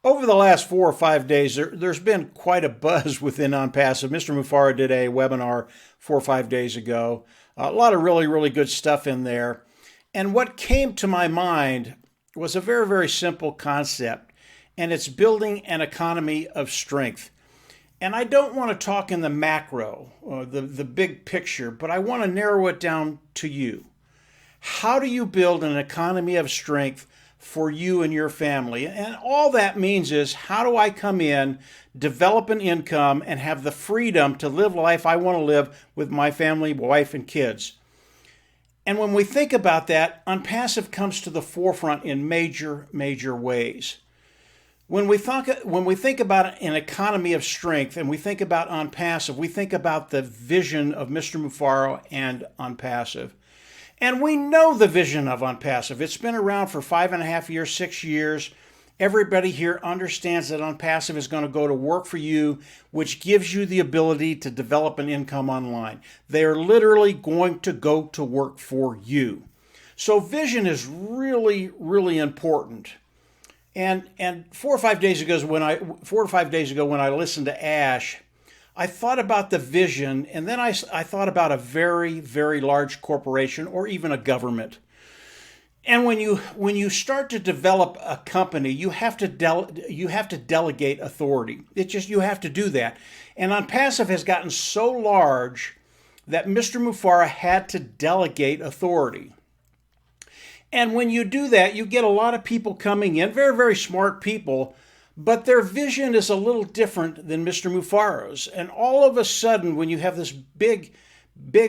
Over the last 4 or 5 days, there's been quite a buzz within Onpassive. Mr. Mufara did a webinar 4 or 5 days ago. A lot of really, really good stuff in there. And what came to my mind was a very, very simple concept, and it's building an economy of strength. And I don't want to talk in the macro, the big picture, but I want to narrow it down to you. How do you build an economy of strength for you and your family? And all that means is, how do I come in, develop an income, and have the freedom to live the life I want to live with my family, wife, and kids? And when we think about that, Onpassive comes to the forefront in major, major ways. When we think about an economy of strength and we think about Onpassive, we think about the vision of Mr. Mufara and Onpassive. And we know the vision of Onpassive. It's been around for 5.5 years, 6 years. Everybody here understands that Onpassive is going to go to work for you, which gives you the ability to develop an income online. They are literally going to go to work for you. So vision is really, really important. And 4 or 5 days ago when I listened to Ash, I thought about the vision, and then I thought about a very, very large corporation or even a government. And when you start to develop a company, you have to delegate authority. You have to do that. And Onpassive has gotten so large that Mr. Mufara had to delegate authority. And when you do that, you get a lot of people coming in, very, very smart people, but their vision is a little different than Mr. Mufara's. And all of a sudden, when you have this big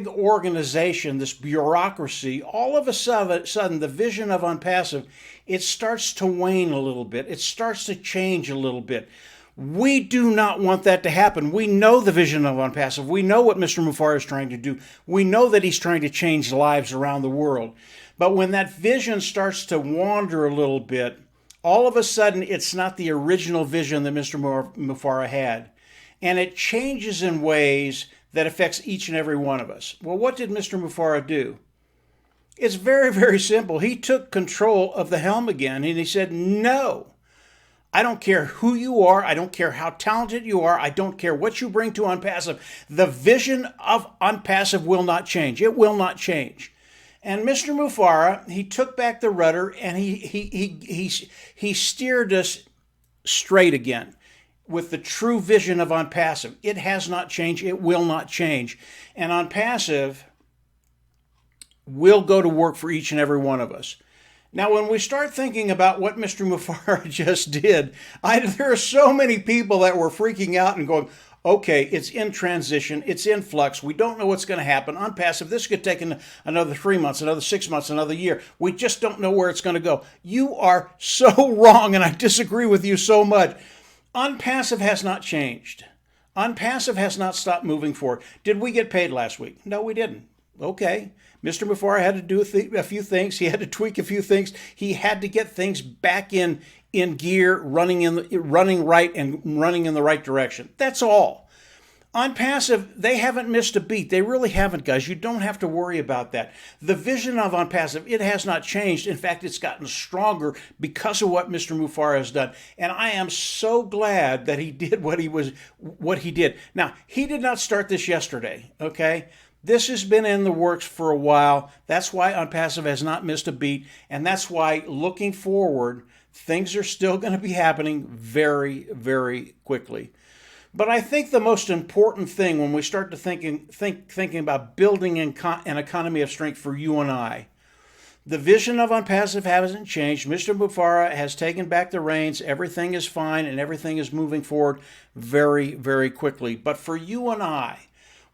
organization, this bureaucracy, all of a sudden the vision of Onpassive, it starts to wane a little bit. It starts to change a little bit. We do not want that to happen. We know the vision of Onpassive. We know what Mr. Mufara is trying to do. We know that he's trying to change lives around the world. But when that vision starts to wander a little bit, all of a sudden, it's not the original vision that Mr. Mufara had. And it changes in ways that affects each and every one of us. Well, what did Mr. Mufara do? It's very, very simple. He took control of the helm again, and he said, no, I don't care who you are. I don't care how talented you are. I don't care what you bring to Onpassive. The vision of Onpassive will not change. It will not change. And Mr. Mufara, he took back the rudder and he steered us straight again with the true vision of Onpassive. It has not changed. It will not change. And Onpassive will go to work for each and every one of us. Now, when we start thinking about what Mr. Mufara just did, there are so many people that were freaking out and going, okay, it's in transition, it's in flux, we don't know what's going to happen. Onpassive, this could take another 3 months, another 6 months, another year. We just don't know where it's going to go. You are so wrong, and I disagree with you so much. Onpassive has not changed. Onpassive has not stopped moving forward. Did we get paid last week? No, we didn't. Okay. Mr. Mufara had to do a few things. He had to tweak a few things. He had to get things back in gear, running right and running in the right direction. That's all. Onpassive, they haven't missed a beat. They really haven't, guys. You don't have to worry about that. The vision of Onpassive, it has not changed. In fact, it's gotten stronger because of what Mr. Mufara has done. And I am so glad that he did what he did. Now, he did not start this yesterday, okay? This has been in the works for a while. That's why Onpassive has not missed a beat. And that's why, looking forward, things are still going to be happening very, very quickly. But I think the most important thing when we start to thinking about building an economy of strength for you and I, the vision of Onpassive hasn't changed. Mr. Mufara has taken back the reins. Everything is fine and everything is moving forward very, very quickly. But for you and I,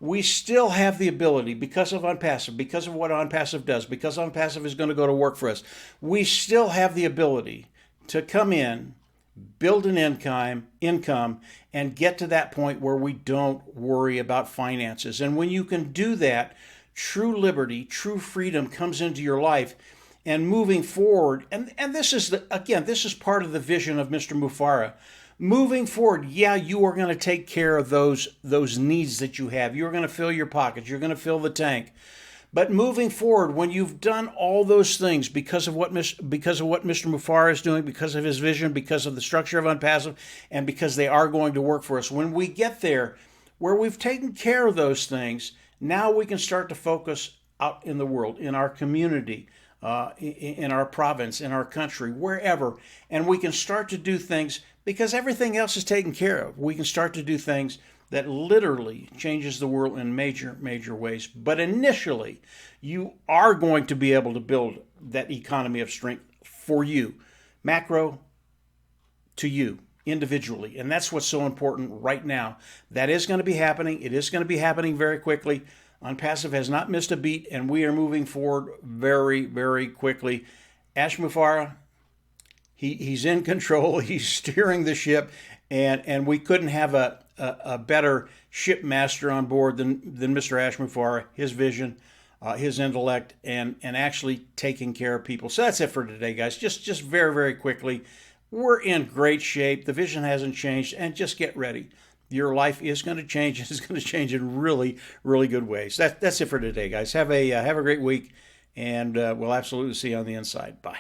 we still have the ability, because of Onpassive, because of what Onpassive does, because Onpassive is going to go to work for us, we still have the ability to come in, build an income, and get to that point where we don't worry about finances. And when you can do that, true liberty, true freedom comes into your life. And moving forward, and this is this is part of the vision of Mr. Mufara. Moving forward, yeah, you are going to take care of those needs that you have. You're going to fill your pockets. You're going to fill the tank. But moving forward, when you've done all those things because of what Mr. Mufareh is doing, because of his vision, because of the structure of Onpassive, and because they are going to work for us, when we get there, where we've taken care of those things, now we can start to focus out in the world, in our community, in our province, in our country, wherever, and we can start to do things because everything else is taken care of. We can start to do things that literally changes the world in major, major ways. But initially, you are going to be able to build that economy of strength for you, macro to you individually. And that's what's so important right now. That is going to be happening. It is going to be happening very quickly. Onpassive has not missed a beat, and we are moving forward very, very quickly. Ash Mufareh, he's in control. He's steering the ship, and we couldn't have a better shipmaster on board than Mr. Ash Mufareh, his vision, his intellect, and actually taking care of people. So that's it for today, guys. Just very, very quickly. We're in great shape. The vision hasn't changed, and just get ready. Your life is going to change. It's going to change in really, really good ways. That's it for today, guys. Have a great week, and we'll absolutely see you on the inside. Bye.